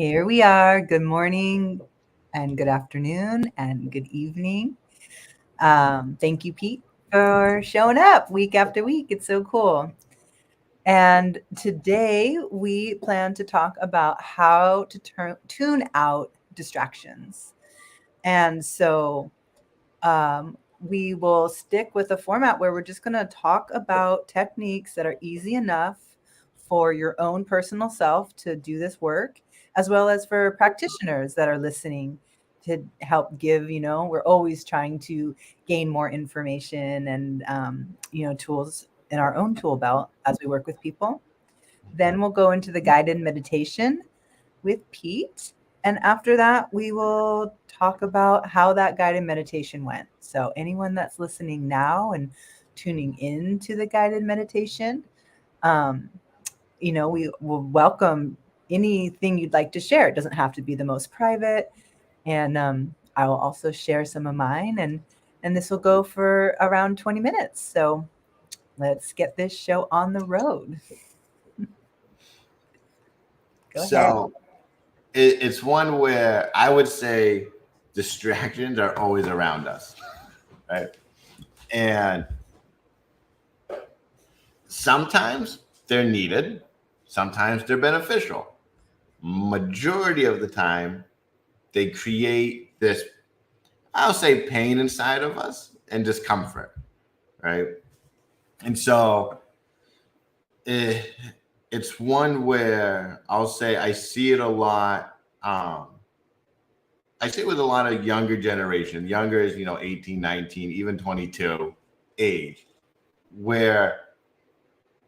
Here we are. Good morning and good afternoon and good evening. Thank you, Pete, for showing up week after week. It's so cool. And today we plan to talk about how to tune out distractions. And so we will stick with a format where we're just going to talk about techniques that are easy enough for your own personal self to do this work, as well as for practitioners that are listening to help give. We're always trying to gain more information and, tools in our own tool belt as we work with people. Then we'll go into the guided meditation with Pete. And after that, we will talk about how that guided meditation went. So, anyone that's listening now and tuning in to the guided meditation, um, we will welcome anything you'd like to share. It doesn't have to be the most private. And I will also share some of mine. And this will go for around 20 minutes. So, let's get this show on the road. Go ahead. So it's one where I would say distractions are always around us, right? And sometimes they're needed, sometimes they're beneficial. Majority of the time, they create this, I'll say, pain inside of us and discomfort, right? And so it's one where I'll say I see it a lot. I see it with a lot of younger generation. Younger is, 18, 19, even 22 age, where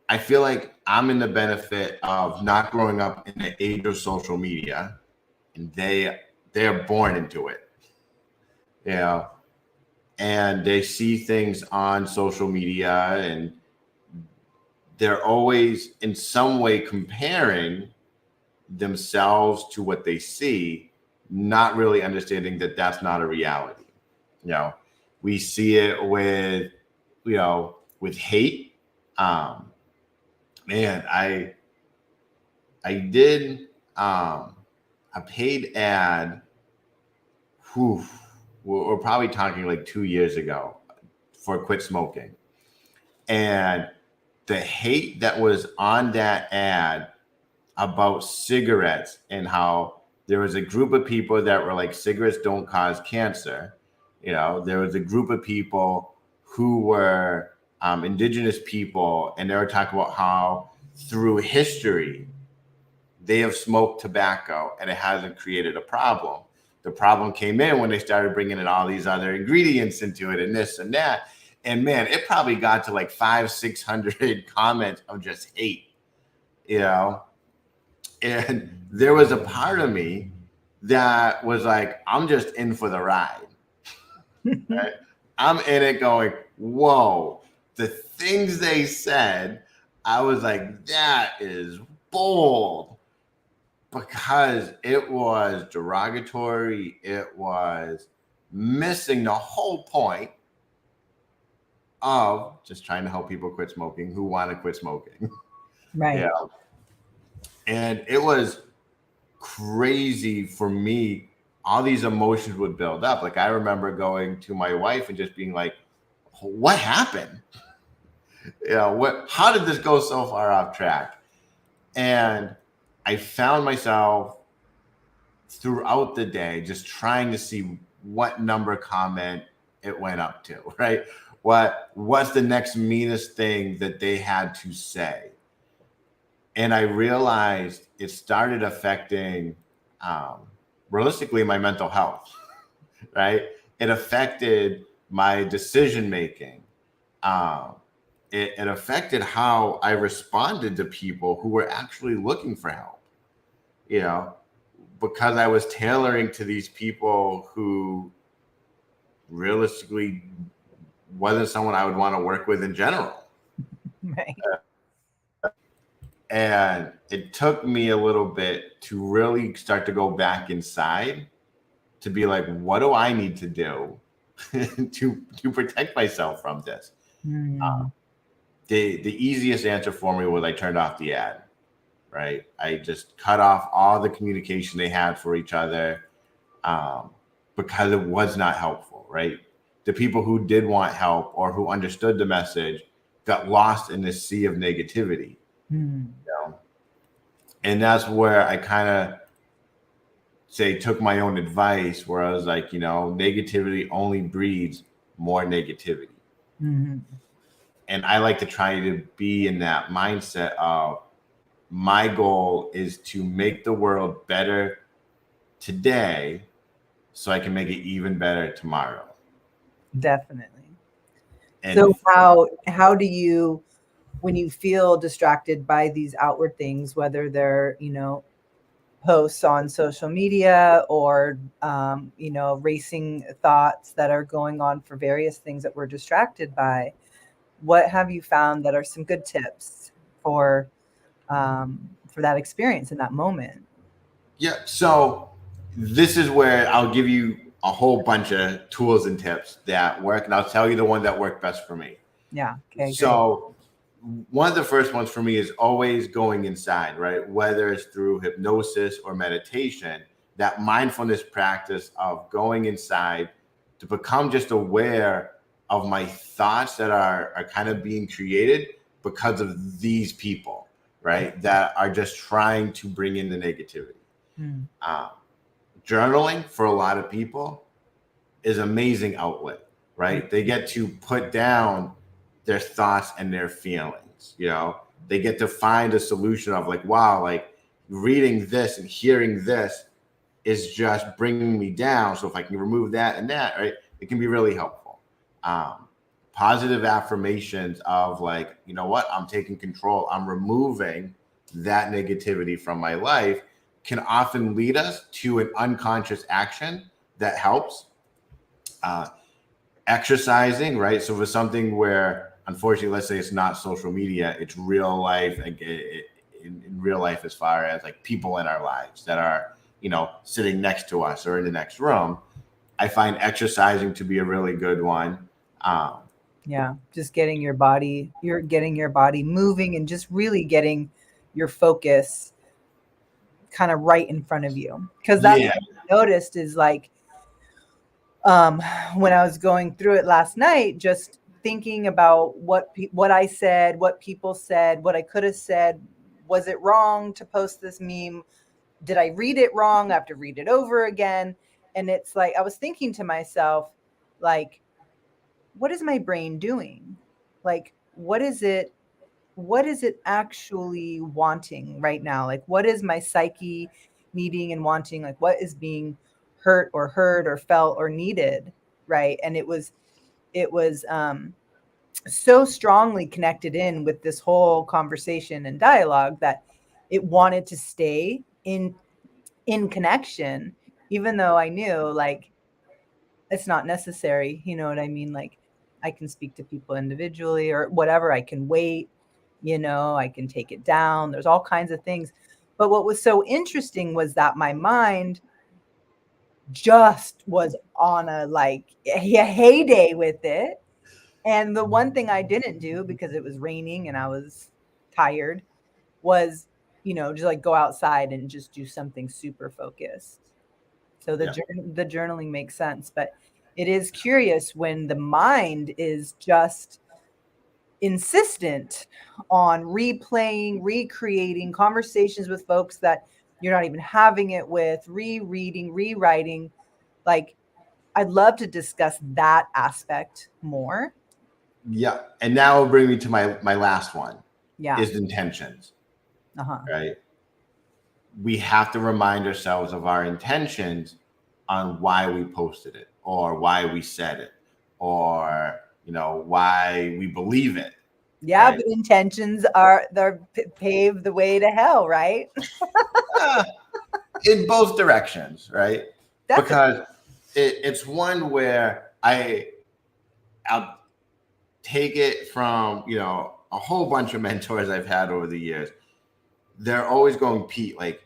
I feel like I'm in the benefit of not growing up in the age of social media, and they're born into it, you know, and they see things on social media, and they're always in some way comparing themselves to what they see, not really understanding that that's not a reality. We see it with hate. Man, I did a paid ad. We're probably talking like 2 years ago for Quit Smoking, and the hate that was on that ad about cigarettes and how there was a group of people that were like, cigarettes don't cause cancer. There was a group of people who were indigenous people, and they were talking about how through history they have smoked tobacco and it hasn't created a problem. The problem came in when they started bringing in all these other ingredients into it and this and that. And man, it probably got to like 500-600 comments of just hate, and there was a part of me that was like, I'm just in for the ride. Right? I'm in it going, whoa, the things they said, I was like, that is bold, because it was derogatory. It was missing the whole point of just trying to help people quit smoking who want to quit smoking. Right. Yeah. And it was crazy for me. All these emotions would build up. Like, I remember going to my wife and just being like, what happened? How did this go so far off track? And I found myself throughout the day just trying to see what number comment it went up to, right? What's the next meanest thing that they had to say? And I realized it started affecting, realistically, my mental health, right? It affected my decision making. It affected how I responded to people who were actually looking for help, because I was tailoring to these people who realistically wasn't someone I would want to work with in general. Right. And it took me a little bit to really start to go back inside to be like, what do I need to do to protect myself from this? Mm. The easiest answer for me was I turned off the ad, right? I just cut off all the communication they had for each other, because it was not helpful, right? The people who did want help or who understood the message got lost in this sea of negativity. Mm. You know? And that's where I kind of took my own advice, where I was like, negativity only breeds more negativity. Mm-hmm. And I like to try to be in that mindset of, my goal is to make the world better today so I can make it even better tomorrow. Definitely. And So how do you, when you feel distracted by these outward things, whether they're, posts on social media or, racing thoughts that are going on for various things that we're distracted by, what have you found that are some good tips for that experience in that moment? yeah, so this is where I'll give you a whole bunch of tools and tips that work, and I'll tell you the one that worked best for me. Yeah. Okay. Great. So one of the first ones for me is always going inside, right? Whether it's through hypnosis or meditation, that mindfulness practice of going inside to become just aware of my thoughts that are kind of being created because of these people, right? That are just trying to bring in the negativity. Mm. Journaling for a lot of people is amazing outlet, right? They get to put down their thoughts and their feelings. They get to find a solution of like, wow, like reading this and hearing this is just bringing me down. So if I can remove that and that, right, it can be really helpful. Positive affirmations of like, you know what, I'm taking control. I'm removing that negativity from my life can often lead us to an unconscious action that helps. Exercising, right? So for something where, unfortunately, let's say it's not social media, it's real life, in real life, as far as like people in our lives that are, sitting next to us or in the next room, I find exercising to be a really good one. Yeah, just getting your body moving and just really getting your focus kind of right in front of you. Because that's Yeah. what I noticed is like, when I was going through it last night, just thinking about what I said, what people said, what I could have said. Was it wrong to post this meme? Did I read it wrong? I have to read it over again. And it's like, I was thinking to myself, like, what is my brain doing? Like, what is it actually wanting right now? Like, what is my psyche needing and wanting? Like, what is being hurt or heard or felt or needed? Right. And it was so strongly connected in with this whole conversation and dialogue that it wanted to stay in connection, even though I knew like it's not necessary. You know what I mean? Like, I can speak to people individually or whatever. I can wait, I can take it down. There's all kinds of things. But what was so interesting was that my mind just was on a heyday with it. And the one thing I didn't do, because it was raining and I was tired, was, just like go outside and just do something super focused. So Yeah. the journaling makes sense, but it is curious when the mind is just insistent on replaying, recreating conversations with folks that you're not even having it with, rereading, rewriting. Like, I'd love to discuss that aspect more. Yeah. And that will bring me to my last one. Yeah. Is intentions. Uh-huh. Right. We have to remind ourselves of our intentions on why we posted it or why we said it or, why we believe it. Yeah, Right? but intentions they're pave the way to hell, right? In both directions, right? Definitely. Because it's one where I'll take it from, a whole bunch of mentors I've had over the years. They're always going, Pete, like,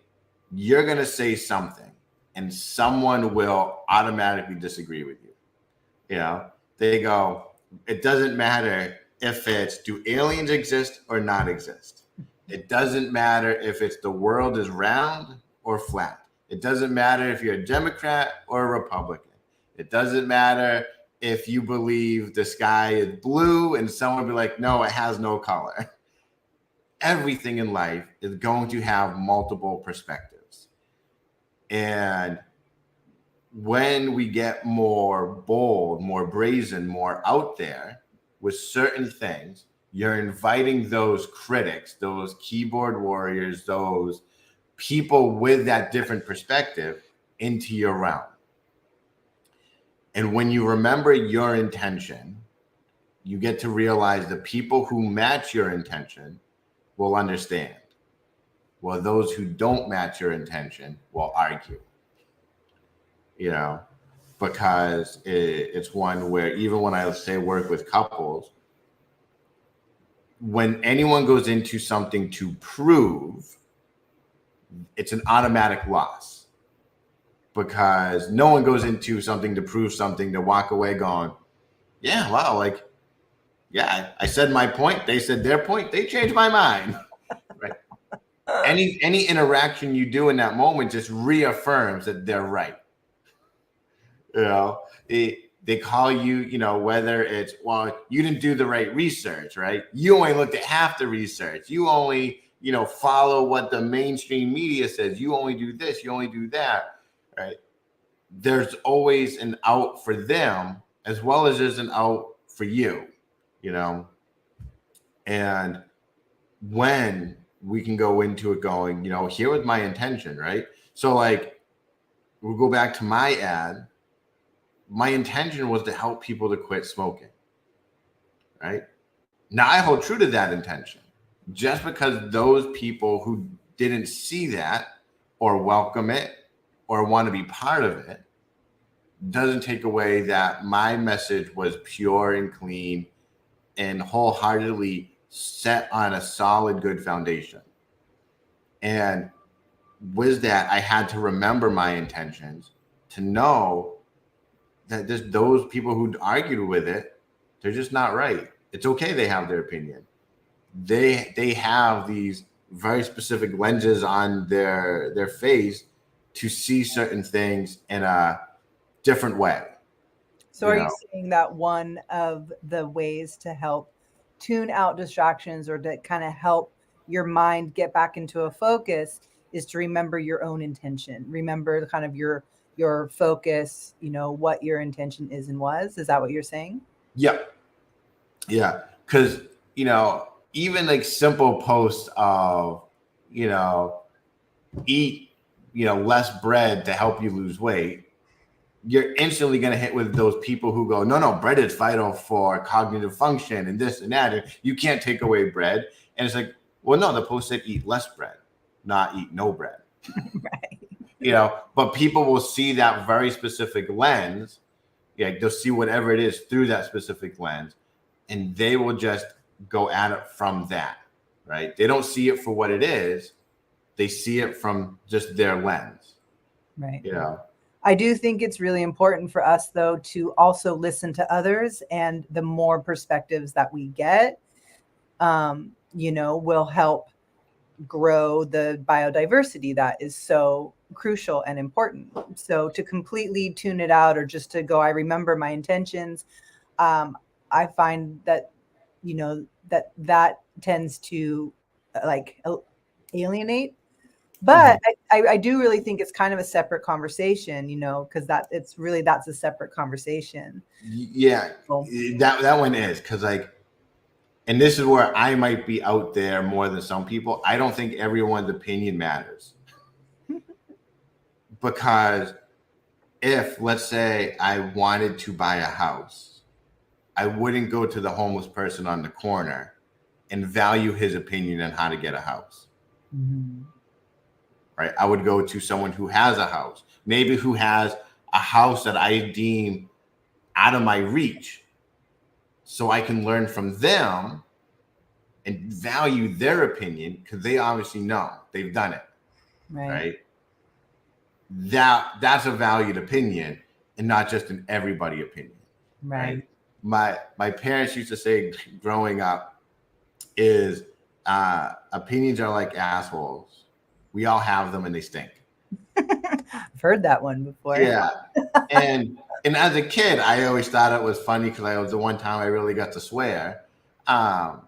you're going to say something and someone will automatically disagree with you. They go, it doesn't matter if it's, do aliens exist or not exist? It doesn't matter if it's the world is round or flat. It doesn't matter if you're a Democrat or a Republican. It doesn't matter if you believe the sky is blue and someone be like, no, it has no color. Everything in life is going to have multiple perspectives. And when we get more bold, more brazen, more out there with certain things, you're inviting those critics, those keyboard warriors, those people with that different perspective into your realm. And when you remember your intention, you get to realize the people who match your intention will understand. Well, those who don't match your intention will argue. You know, because it's one where even when I say work with couples, when anyone goes into something to prove, it's an automatic loss, because no one goes into something to prove something to walk away going, yeah, wow, like, yeah, I said my point, they said their point, they changed my mind. Right? Any interaction you do in that moment just reaffirms that they're right. You know, they call you, you know, whether it's, well, you didn't do the right research, right? You only looked at half the research. You only, you know, follow what the mainstream media says. You only do this, you only do that, right? There's always an out for them as well as there's an out for you, you know? And when we can go into it going, you know, here was my intention, right? So like, we'll go back to my ad. My intention was to help people to quit smoking, right? Now I hold true to that intention. Just because those people who didn't see that or welcome it or want to be part of it doesn't take away that my message was pure and clean and wholeheartedly set on a solid, good foundation. And with that, I had to remember my intentions to know that just those people who argued with it, they're just not right. It's okay. They have their opinion. They have these very specific lenses on their face to see certain things in a different way. So are you saying that one of the ways to help tune out distractions or to kind of help your mind get back into a focus is to remember your own intention, remember the kind of your focus, you know, what your intention is and was? Is that what you're saying? Yeah. Yeah. Because, you know, even like simple posts of, you know, eat, you know, less bread to help you lose weight, you're instantly going to hit with those people who go, no, bread is vital for cognitive function and this and that. And you can't take away bread. And it's like, well, no, the post said eat less bread, not eat no bread. Right. You know, but people will see that very specific lens. Yeah, they'll see whatever it is through that specific lens, and they will just go at it from that, right? They don't see it for what it is. They see it from just their lens. Right. You know, I do think it's really important for us, though, to also listen to others, and the more perspectives that we get, you know, will help grow the biodiversity that is so crucial and important. So to completely tune it out or just to go, I remember my intentions, I find that, you know, that tends to like alienate. But I do really think it's kind of a separate conversation, you know, because that's a separate conversation. Yeah, that one is, because like, and this is where I might be out there more than some people. I don't think everyone's opinion matters. Because if, let's say, I wanted to buy a house, I wouldn't go to the homeless person on the corner and value his opinion on how to get a house. Mm-hmm. Right? I would go to someone who has a house, maybe who has a house that I deem out of my reach, so I can learn from them and value their opinion, because they obviously know, they've done it. Right? That's a valued opinion, and not just an everybody opinion. Right? My parents used to say growing up is opinions are like assholes. We all have them and they stink. I've heard that one before. Yeah. And as a kid, I always thought it was funny because I was the one time I really got to swear. Um,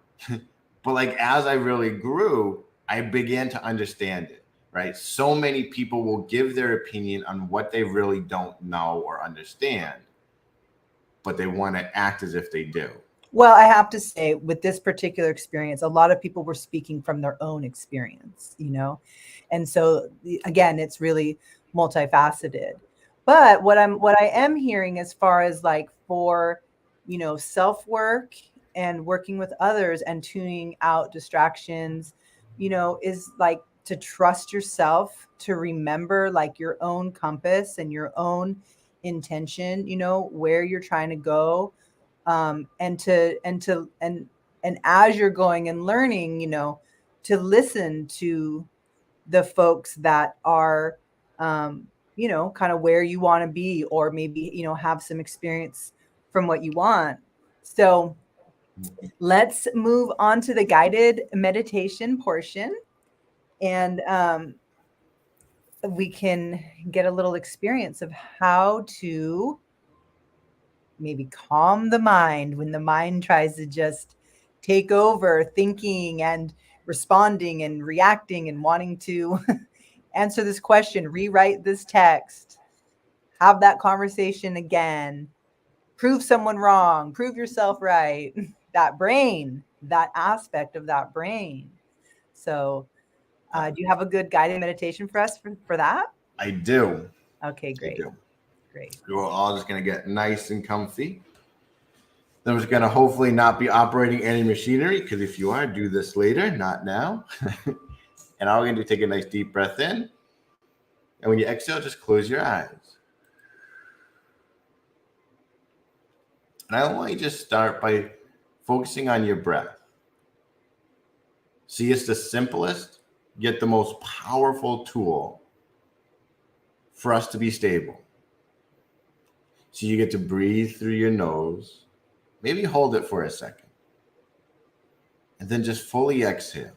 but like as I really grew, I began to understand it. Right. So many people will give their opinion on what they really don't know or understand, but they want to act as if they do. Well, I have to say, with this particular experience, a lot of people were speaking from their own experience, and so again, it's really multifaceted. But what I am hearing as far as like for, self work and working with others and tuning out distractions, is like to trust yourself, to remember like your own compass and your own intention, where you're trying to go, and as you're going and learning, to listen to the folks that are, kind of where you want to be, or maybe, have some experience from what you want. So let's move on to the guided meditation portion, and we can get a little experience of how to maybe calm the mind when the mind tries to just take over thinking and responding and reacting and wanting to answer this question, rewrite this text, have that conversation again, prove someone wrong, prove yourself right. That brain, that aspect of that brain. So, do you have a good guided meditation for us for that? I do. Okay, I great. do. Great. We're all just going to get nice and comfy. Then we're going to hopefully not be operating any machinery, because if you are, do this later, not now. And all we're going to do is take a nice deep breath in. And when you exhale, just close your eyes. And I want you to just start by focusing on your breath. See, it's the simplest, yet the most powerful tool for us to be stable. So you get to breathe through your nose. Maybe hold it for a second. And then just fully exhale.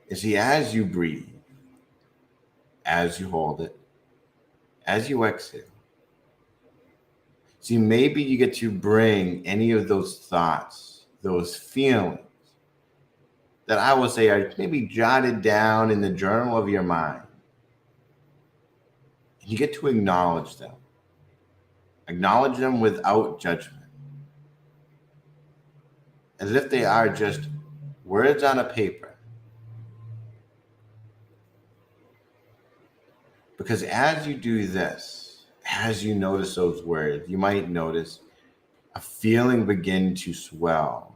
And see, as you breathe, as you hold it, as you exhale, see, maybe you get to bring any of those thoughts, those feelings that I will say are maybe jotted down in the journal of your mind. And you get to acknowledge them. Acknowledge them without judgment. As if they are just words on a paper. Because as you do this, as you notice those words, you might notice a feeling begin to swell,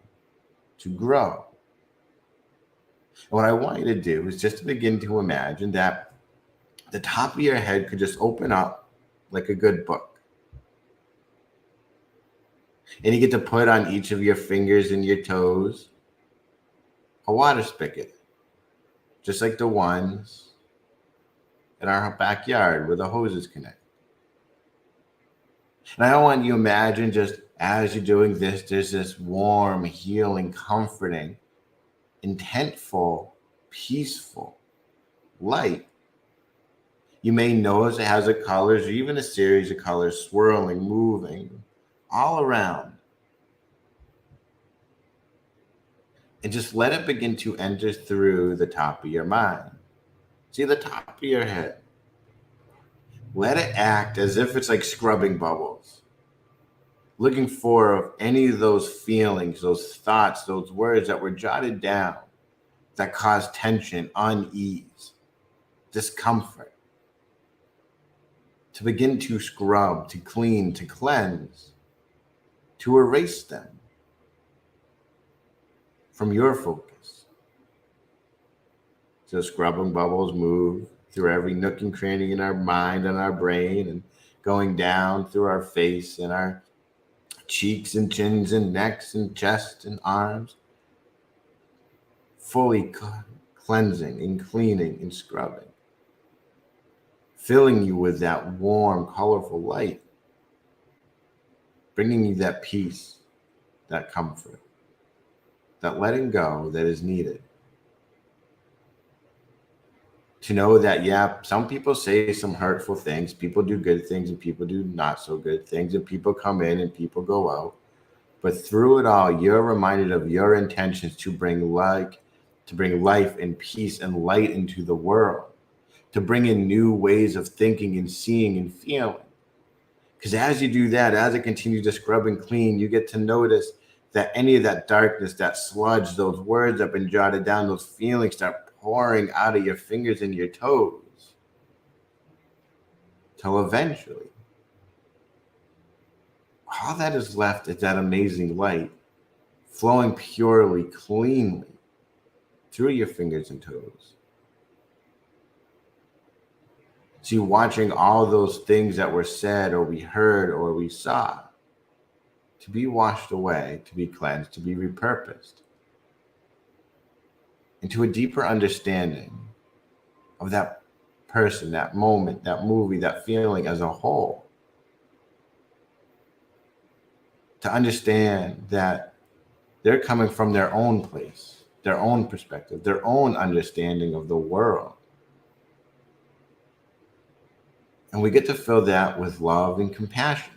to grow. And what I want you to do is just to begin to imagine that the top of your head could just open up like a good book. And you get to put on each of your fingers and your toes a water spigot, just like the ones in our backyard where the hoses connect. And I want you to imagine, just as you're doing this, there's this warm, healing, comforting, intentful, peaceful light. You may notice it has a colors, or even a series of colors swirling, moving all around. And just let it begin to enter through the top of your mind. See, the top of your head. Let it act as if it's like scrubbing bubbles. Looking for any of those feelings, those thoughts, those words that were jotted down that cause tension, unease, discomfort. To begin to scrub, to clean, to cleanse, to erase them from your focus. So scrubbing bubbles move through every nook and cranny in our mind and our brain, and going down through our face and our cheeks and chins and necks and chest and arms, fully cleansing and cleaning and scrubbing, filling you with that warm, colorful light, bringing you that peace, that comfort, that letting go that is needed. To know that, yeah, some people say some hurtful things, people do good things, and people do not so good things, and people come in and people go out. But through it all, you're reminded of your intentions to bring life and peace and light into the world, to bring in new ways of thinking and seeing and feeling. Because as you do that, as it continues to scrub and clean, you get to notice that any of that darkness, that sludge, those words that have been jotted down, those feelings start pouring out of your fingers and your toes. Till eventually, all that is left is that amazing light flowing purely, cleanly through your fingers and toes. So you're watching all those things that were said or we heard or we saw to be washed away, to be cleansed, to be repurposed into a deeper understanding of that person, that moment, that movie, that feeling as a whole. To understand that they're coming from their own place, their own perspective, their own understanding of the world. And we get to fill that with love and compassion.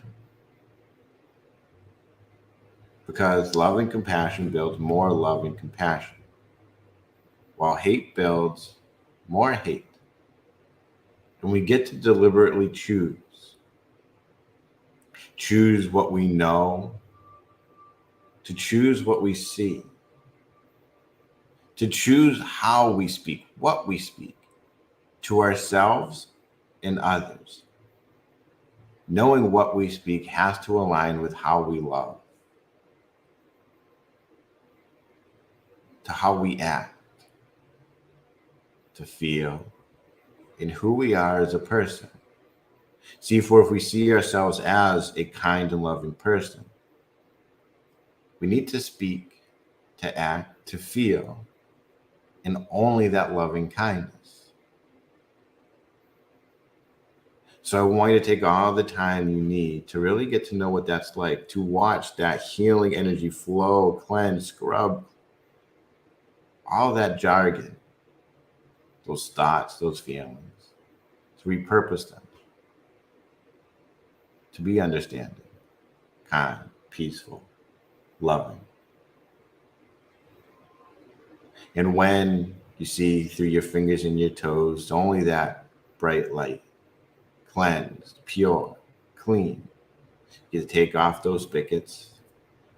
Because love and compassion builds more love and compassion, while hate builds more hate. And we get to deliberately choose what we know, to choose what we see, to choose how we speak, what we speak to ourselves and others. Knowing what we speak has to align with how we love, to how we act, to feel, and who we are as a person. See, for if we see ourselves as a kind and loving person, we need to speak, to act, to feel, and only that loving kindness. So I want you to take all the time you need to really get to know what that's like, to watch that healing energy flow, cleanse, scrub, all that jargon, those thoughts, those feelings, to repurpose them, to be understanding, kind, peaceful, loving. And when you see through your fingers and your toes, only that bright light, cleansed, pure, clean. You take off those spigots,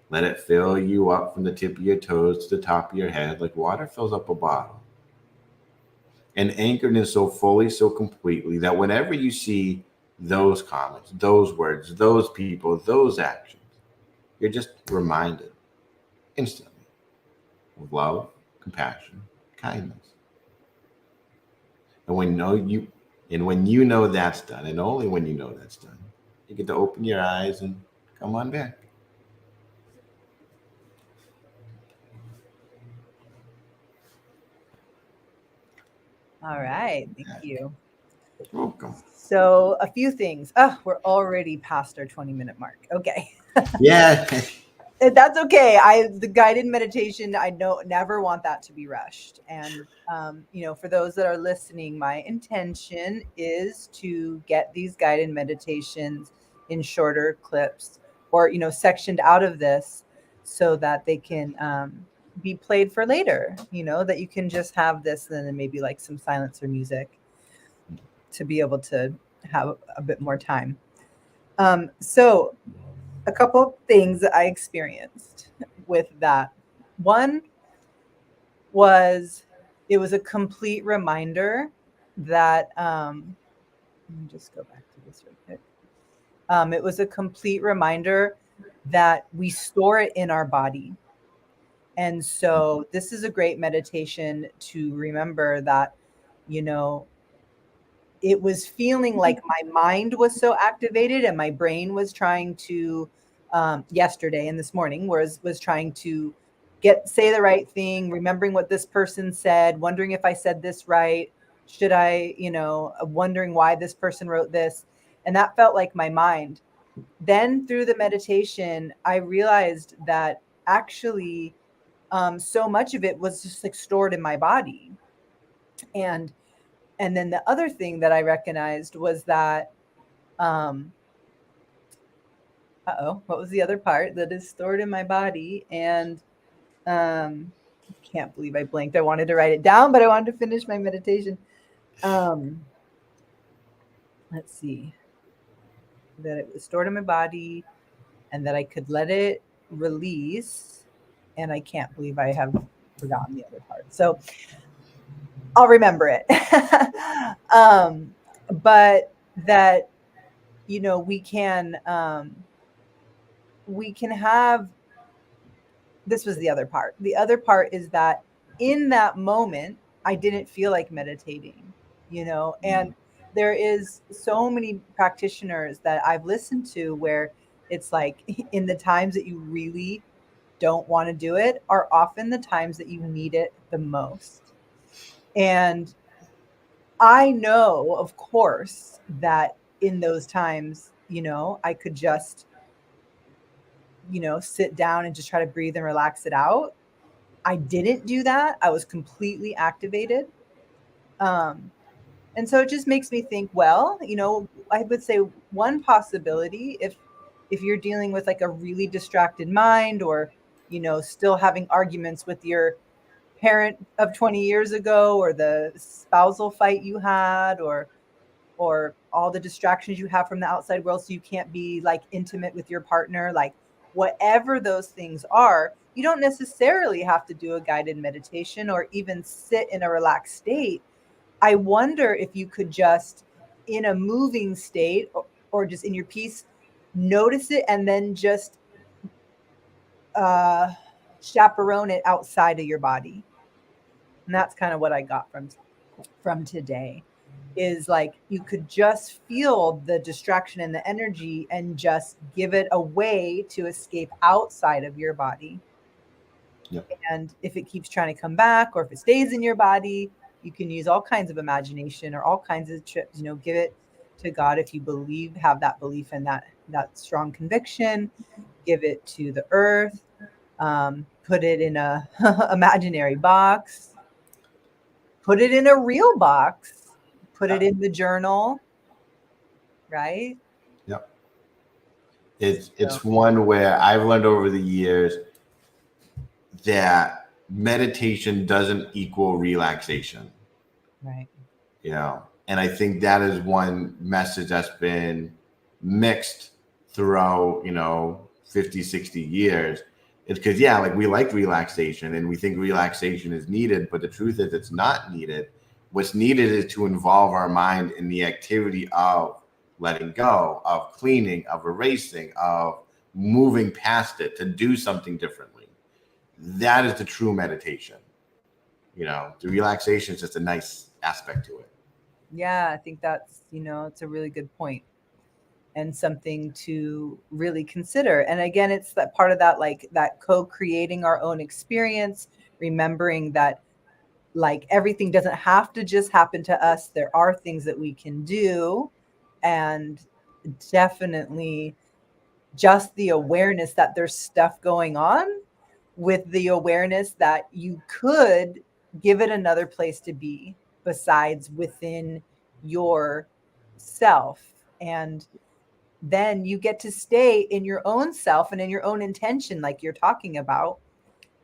let it fill you up from the tip of your toes to the top of your head like water fills up a bottle. And anchored in so fully, so completely that whenever you see those comments, those words, those people, those actions, you're just reminded instantly of love, compassion, kindness. And when you know that's done, and only when you know that's done, you get to open your eyes and come on back. All right. Thank you. Welcome. So a few things. Oh, we're already past our 20-minute mark. Okay. Yeah. That's okay. The guided meditation, I never want that to be rushed. And for those that are listening, my intention is to get these guided meditations in shorter clips or sectioned out of this so that they can be played for later, that you can just have this and then maybe like some silence or music to be able to have a bit more time. So a couple of things that I experienced with that. One was it was a complete reminder that let me just go back to this real quick. It was a complete reminder that we store it in our body. And so this is a great meditation to remember that, it was feeling like my mind was so activated and my brain was trying to yesterday and this morning was trying to say the right thing, remembering what this person said, wondering if I said this right, should I, wondering why this person wrote this. And that felt like my mind. Then through the meditation, I realized that actually, so much of it was just like stored in my body. And then the other thing that I recognized was that, um, what was the other part that is stored in my body? And can't believe I blanked. I wanted to write it down, but I wanted to finish my meditation. Um, let's see, that it was stored in my body and that I could let it release. And I can't believe I have forgotten the other part. So I'll remember it. But that, we can have, this was the other part. The other part is that in that moment, I didn't feel like meditating, and there is so many practitioners that I've listened to where it's like in the times that you really don't want to do it are often the times that you need it the most. And I know, of course, that in those times, I could just, sit down and just try to breathe and relax it out. I didn't do that. I was completely activated. Um, and so it just makes me think, well, I would say one possibility, if you're dealing with like a really distracted mind, or, still having arguments with your parent of 20 years ago, or the spousal fight you had, or all the distractions you have from the outside world, so you can't be like intimate with your partner, like whatever those things are, you don't necessarily have to do a guided meditation or even sit in a relaxed state. I wonder if you could just, in a moving state, or just in your peace, notice it and then just uh chaperone it outside of your body. And that's kind of what I got from today, is like you could just feel the distraction and the energy and just give it a way to escape outside of your body. Yep. And if it keeps trying to come back, or if it stays in your body, you can use all kinds of imagination or all kinds of trips, give it to God. If you believe, have that belief and that strong conviction, give it to the earth, put it in a imaginary box, put it in a real box, put it in the journal, right? Yep. It's So, it's one where I've learned over the years that meditation doesn't equal relaxation. right. And I think that is one message that's been mixed throughout 50, 60 years. It's because, yeah, like we like relaxation and we think relaxation is needed, but the truth is it's not needed. What's needed is to involve our mind in the activity of letting go, of cleaning, of erasing, of moving past it, to do something differently. That is the true meditation. The relaxation is just a nice aspect to it. Yeah, I think that's, it's a really good point and something to really consider. And again, it's that part of that, like that co-creating our own experience, remembering that like everything doesn't have to just happen to us. There are things that we can do. And definitely just the awareness that there's stuff going on, with the awareness that you could give it another place to be besides within your self. And then you get to stay in your own self and in your own intention, like you're talking about,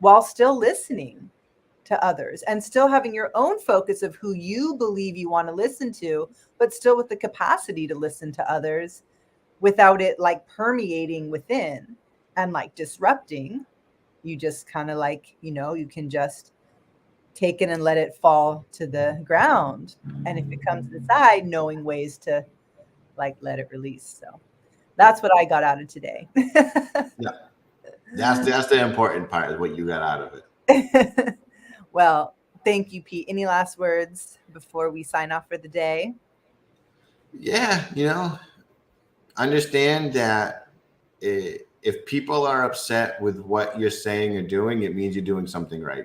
while still listening to others and still having your own focus of who you believe you want to listen to, but still with the capacity to listen to others without it like permeating within and like disrupting. You just kind of like, you can just take it and let it fall to the ground. And if it comes inside, knowing ways to like let it release. So that's what I got out of today. Yeah. That's the important part, is what you got out of it. Well, thank you, Pete. Any last words before we sign off for the day? Yeah, understand that if people are upset with what you're saying or doing, it means you're doing something right.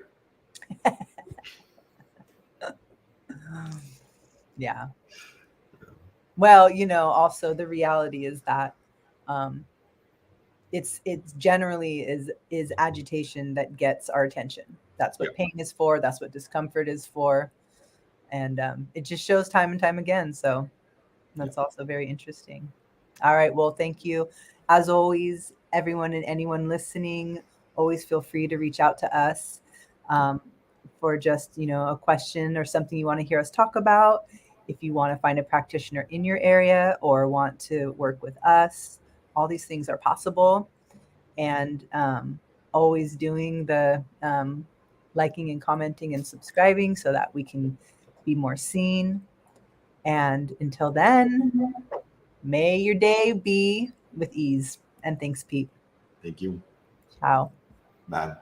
Yeah. Well, also the reality is that, um, it's generally is agitation that gets our attention. That's what pain is for. That's what discomfort is for. And it just shows time and time again. So that's also very interesting. All right. Well, thank you. As always, everyone and anyone listening, always feel free to reach out to us for just, a question or something you want to hear us talk about. If you want to find a practitioner in your area or want to work with us, all these things are possible. And always doing the liking and commenting and subscribing so that we can be more seen. And until then, may your day be with ease. And thanks, Pete. Thank you. Ciao. Bye.